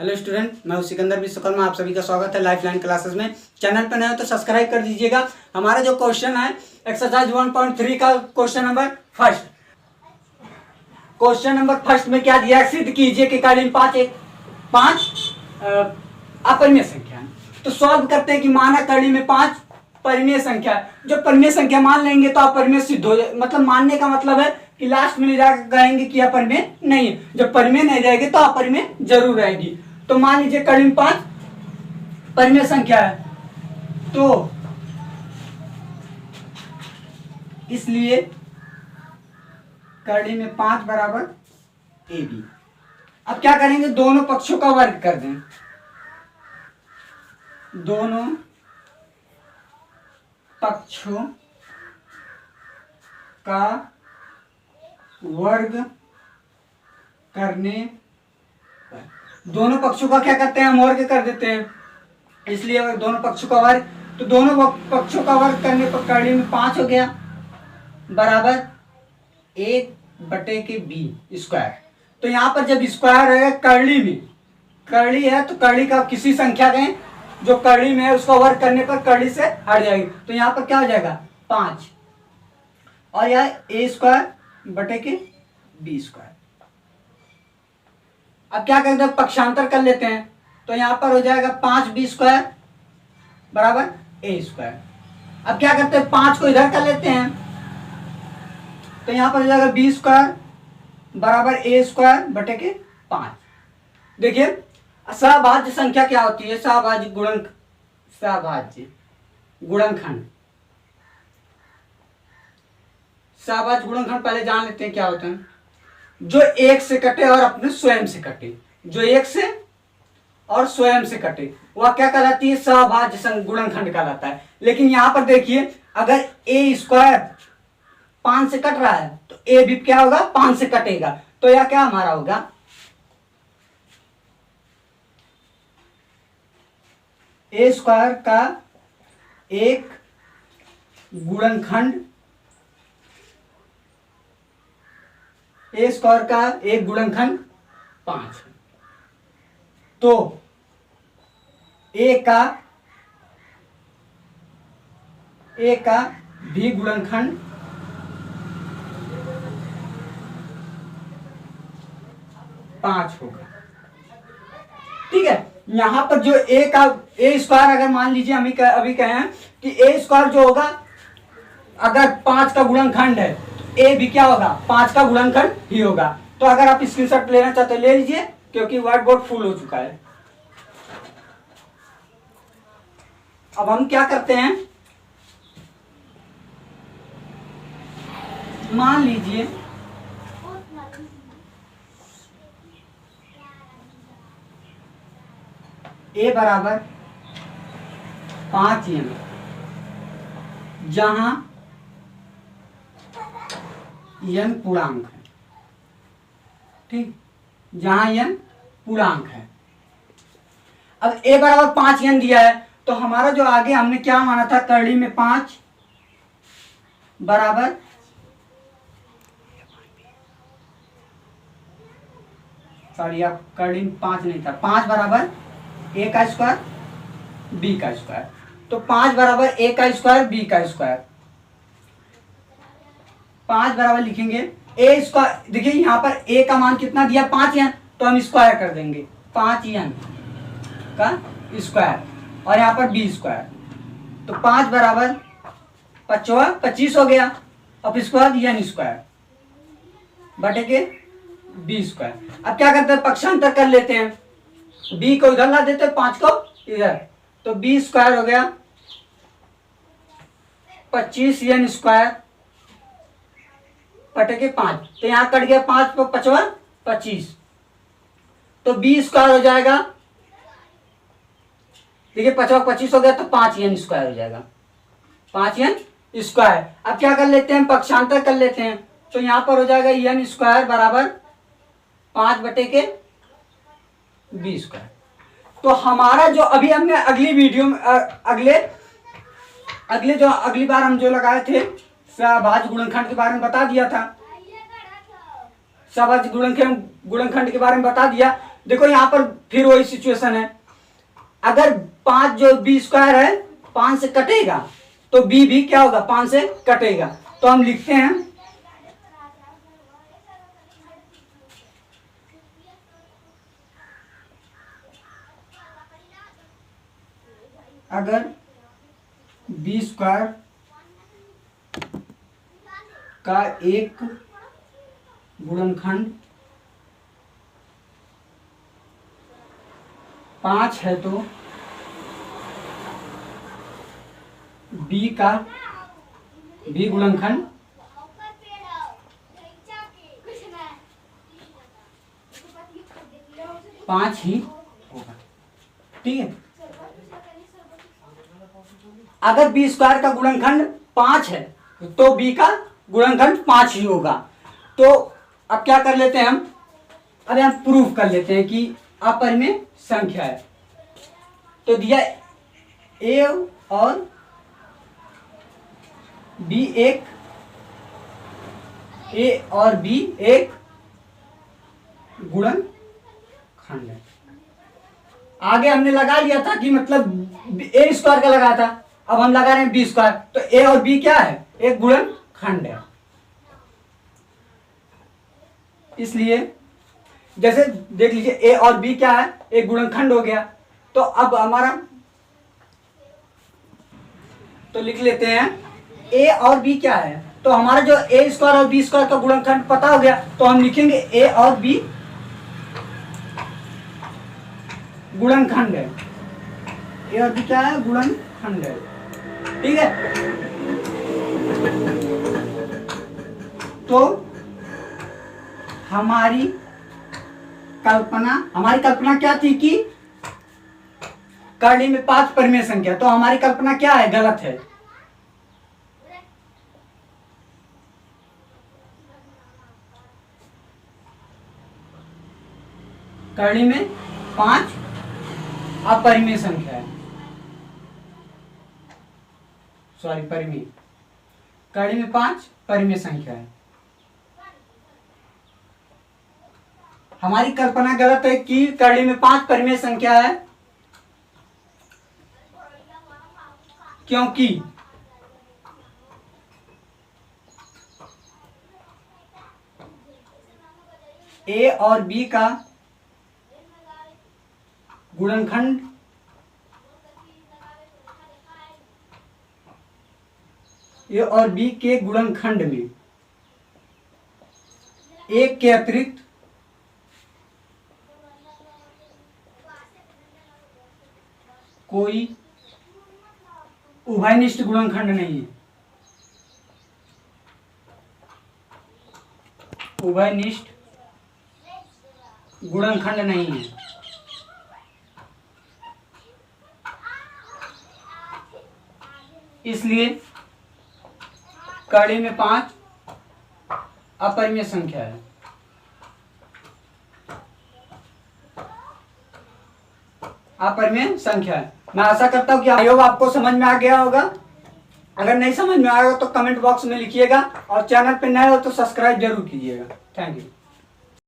Hello student, मैं हूं सिकंदर विश्वकर्मा। आप सभी का स्वागत है लाइफलाइन क्लासेस में। चैनल पर नए हो तो सब्सक्राइब कर दीजिएगा। हमारा जो क्वेश्चन है एक्सरसाइज 1.3 का question number first. Question number first में क्या दिया है? सिद्ध कीजिए कि कड़ी में पांच अपरिमेय संख्या है। तो सॉल्व करते हैं कि माना कड़ी में 5 परिमेय संख्या है। जो परिमेय संख्या मान लेंगे तो अपरिमेय सिद्ध हो जाए। मतलब मानने का मतलब है कि लास्ट में ले जाकर कहेंगे कि अपरिमेय नहीं है। जब परिमेय नहीं रहेगी तो अपरिमेय जरूर रहेगी। तो मान लीजिए कड़ी में 5 परिमेय संख्या है, तो इसलिए कड़ी में 5 बराबर ए बी। अब क्या करेंगे? दोनों पक्षों का वर्ग कर दें। दोनों पक्षों का वर्ग करने पर, दोनों पक्षों का क्या करते हैं? हम वर्ग कर देते हैं। इसलिए अगर दोनों पक्षों का वर्ग, तो दोनों पक्षों का वर्ग करने पर कड़ी में 5 हो गया बराबर 1/b स्क्वायर। तो यहां पर जब स्क्वायर है कर्ली में, कर्ली है तो कर्ली का किसी संख्या दें जो कर्ली में है, उसका वर्ग करने पर कर्ली से हट जाएगी। तो यहां पर क्या हो जाएगा? 5 और यह a²/b स्क्वायर। अब क्या करते हैं? पक्षांतर कर लेते हैं। तो यहां पर हो जाएगा 5b² बराबर a²। अब क्या करते हैं? 5 को इधर कर लेते हैं। तो यहां पर हो जाएगा b² बराबर a²/5। देखिए सहभाज्य संख्या क्या होती है? सहभाज्य गुणनखंड। सहभाज्य गुणनखंड पहले जान लेते हैं क्या होता है। जो एक से कटे और अपने स्वयं से कटे, जो एक से और स्वयं से कटे, वह क्या कहलाती है? सहभाज्य गुणनखंड कहलाता है। लेकिन यहां पर देखिए, अगर a² 5 से कट रहा है तो a भी क्या होगा? 5 से कटेगा। तो यह क्या हमारा होगा? a² का एक गुणनखंड, a² का एक गुणनखंड 5। तो a का भी गुणनखंड 5 होगा। ठीक है। यहां पर जो a² अगर मान लीजिए हम अभी कहें कि a² जो होगा, अगर 5 का गुणनखंड है तो a भी क्या होगा? 5 का गुणनखंड ही होगा। तो अगर आप स्क्रीनशॉट लेना चाहते हैं ले लीजिए, क्योंकि व्हाइट बोर्ड फुल हो चुका है। अब हम क्या करते हैं? मान लीजिए a बराबर 5n, जहां n पूर्णांक है। ठीक, जहां n पूर्णांक है। अब a बराबर 5n दिया है, तो हमारा जो आगे हमने क्या माना था? कड़ी में 5 बराबर, सॉरी आप कड़ी में 5 नहीं था, 5 बराबर a² b²। तो 5 बराबर a² b²। 5 बराबर लिखेंगे a²। देखिए यहां पर a का मान कितना दिया? 5n, तो हम स्क्वायर कर देंगे 5n का स्क्वायर, और यहां पर b²। तो 5 बराबर 25 हो गया। अब इसके बाद n² बटे के b²। अब क्या करते हैं? पक्षांतर कर लेते हैं। b को इधर ला देते हैं, 5 को इधर। तो b² हो गया 25n² बटे के 5। तो यहां कट गया 5 पर 5 25। तो b² हो जाएगा, देखिए 5 25 हो गया तो 5n² हो जाएगा, 5n²। अब क्या कर लेते हैं? पक्षांतर कर लेते हैं। तो यहां पर हो जाएगा n² बराबर 5 बटे के b²। तो हमारा जो अभी हमने अगली वीडियो में अगली बार हम जो लगाए थे सहभाज्य गुणनखंड के बारे में बता दिया था। सहभाज्य गुणनखंड के बारे में बता दिया। देखो यहाँ पर फिर वही सिचुएशन है, अगर 5 जो बी स्क्वायर है 5 से कटेगा तो बी भी क्या होगा 5 से कटेगा। तो हम लिखते हैं अगर बी स्क्वायर का एक गुणनखंड 5 है तो बी का बी गुणनखंड 5 ही होगा। ठीक है, अगर बी स्क्वायर का गुणनखंड 5 है तो बी का गुणनखंड 5 ही होगा। तो अब क्या कर लेते हैं हम, अरे हम प्रूफ कर लेते हैं कि अपरिमेय संख्या है। तो दिया ए और बी एक, ए और बी एक गुणनखंड है। आगे हमने लगा लिया था कि मतलब ए स्क्वायर का लगा था, अब हम लगा रहे हैं बी स्क्वायर, तो ए और बी क्या है एक गुणनखंड है। इसलिए जैसे देख लीजिए ए और बी क्या है एक गुणनखंड हो गया। तो अब हमारा तो लिख लेते हैं ए और बी क्या है, तो हमारा जो ए स्क्वायर और बी स्क्वायर का गुणनखंड पता हो गया, तो हम लिखेंगे ए और बी गुणनखंड है। ए और बी क्या है गुणनखंड है। ठीक है, तो हमारी कल्पना क्या थी कि करली में 5 परिमेय संख्या, तो हमारी कल्पना क्या है गलत है। करली में 5 अपरिमेय संख्या है, सॉरी परिमेय, करली में 5 परिमेय संख्या है। हमारी कल्पना गलत है कि करली में 5 परिमेय संख्या है, क्योंकि ए और बी का गुणनखंड ए और बी के गुणनखंड में एक के अतिरिक्त कोई उभयनिष्ठ गुणनखंड नहीं है। उभयनिष्ठ गुणनखंड नहीं है। इसलिए करली में 5 अपरिमेय संख्या है। अपरिमेय संख्या है। मैं आशा करता हूं कि आई होप आपको समझ में आ गया होगा। अगर नहीं समझ में आएगा तो कमेंट बॉक्स में लिखिएगा और चैनल पे नए हो तो सब्सक्राइब जरूर कीजिएगा। Thank you.